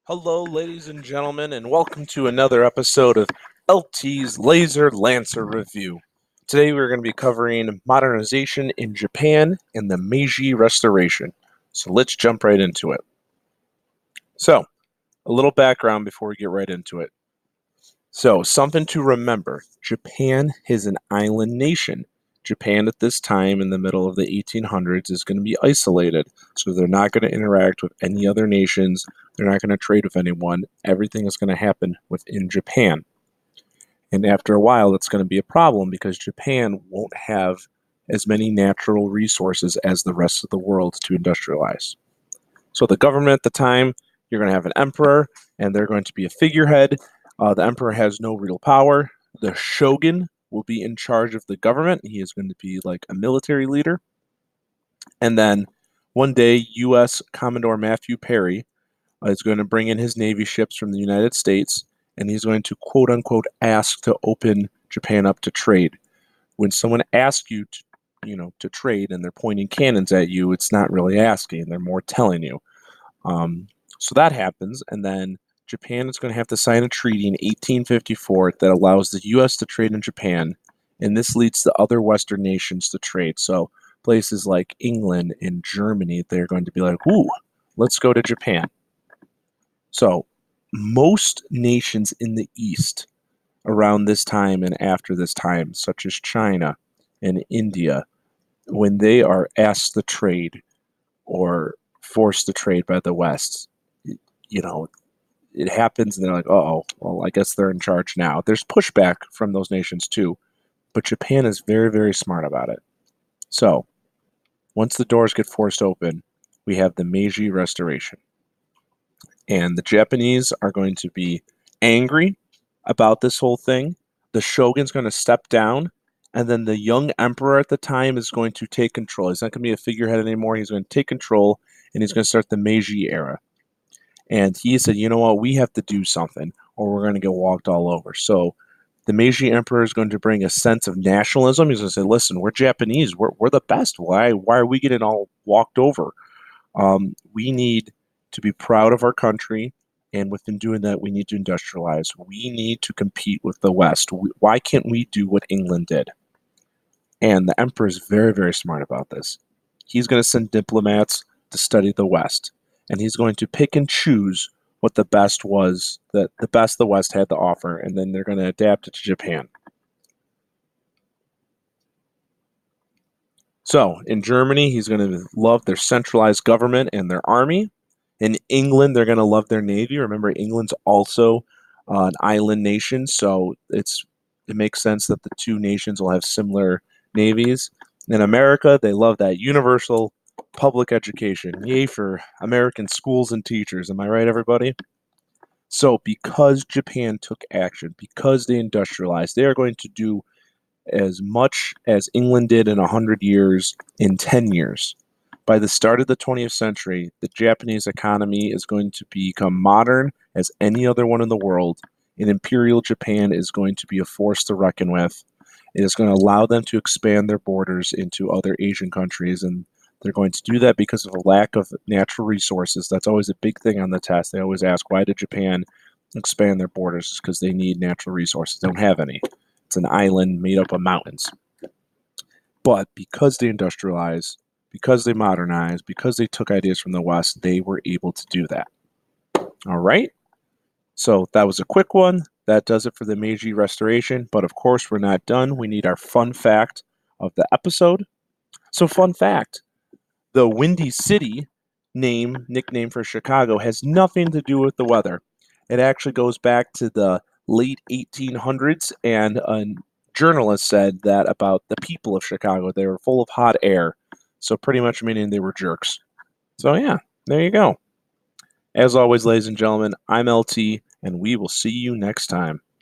Hello, ladies and gentlemen, and welcome to another episode of LT's Laser Lancer Review. Today we're going to be covering modernization in Japan and the Meiji Restoration. So let's jump right into it. So, a little background before we get right into it. So, something to remember, Japan is an island nation. Japan at this time in the middle of the 1800s is going to be isolated, so they're not going to interact with any other nations. They're not going to trade with anyone. Everything is going to happen within Japan. And after a while, that's going to be a problem because Japan won't have as many natural resources as the rest of the world to industrialize. So the government at the time, you're going to have an emperor, and they're going to be a figurehead. The emperor has no real power. The shogun will be in charge of the government. He is going to be like a military leader. And then one day, U.S. Commodore Matthew Perry is going to bring in his Navy ships from the United States, and he's going to quote unquote ask to open Japan up to trade. When someone asks you to trade and they're pointing cannons at you, it's not really asking, they're more telling you. So that happens, and then Japan is going to have to sign a treaty in 1854 that allows the U.S. to trade in Japan, and this leads the other Western nations to trade. So places like England and Germany, they're going to be like, ooh, let's go to Japan. So most nations in the East around this time and after this time, such as China and India, when they are asked to trade or forced to trade by the West, you know, it happens and they're like, oh, well, I guess they're in charge now. There's pushback from those nations too, but Japan is very, very smart about it. So once the doors get forced open, we have the Meiji Restoration. And the Japanese are going to be angry about this whole thing. The shogun's going to step down, and then the young emperor at the time is going to take control. He's not going to be a figurehead anymore. He's going to take control, and he's going to start the Meiji era. And he said, you know what, we have to do something, or we're going to get walked all over. So the Meiji emperor is going to bring a sense of nationalism. He's going to say, listen, we're Japanese. We're the best. Why are we getting all walked over? We need to be proud of our country, and within doing that, we need to industrialize. We need to compete with the West. Why can't we do what England did? And the emperor is very, very smart about this. He's going to send diplomats to study the West, and he's going to pick and choose what the best was, that the best the West had to offer, and then they're going to adapt it to Japan. So in Germany, he's going to love their centralized government and their army. In England, they're going to love their navy. Remember, England's also an island nation, so it makes sense that the two nations will have similar navies. In America, they love that universal public education. Yay for American schools and teachers. Am I right, everybody? So because Japan took action, because they industrialized, they are going to do as much as England did in 100 years in 10 years. By the start of the 20th century, the Japanese economy is going to become modern as any other one in the world, and Imperial Japan is going to be a force to reckon with. It is going to allow them to expand their borders into other Asian countries, and they're going to do that because of a lack of natural resources. That's always a big thing on the test. They always ask, why did Japan expand their borders? It's because they need natural resources. They don't have any. It's an island made up of mountains. But because they industrialized, because they modernized, because they took ideas from the West, they were able to do that. All right. So that was a quick one. That does it for the Meiji Restoration. But of course, we're not done. We need our fun fact of the episode. So, fun fact, the Windy City nickname for Chicago, has nothing to do with the weather. It actually goes back to the late 1800s, and a journalist said that about the people of Chicago. They were full of hot air, so pretty much meaning they were jerks. So yeah, there you go. As always, ladies and gentlemen, I'm LT, and we will see you next time.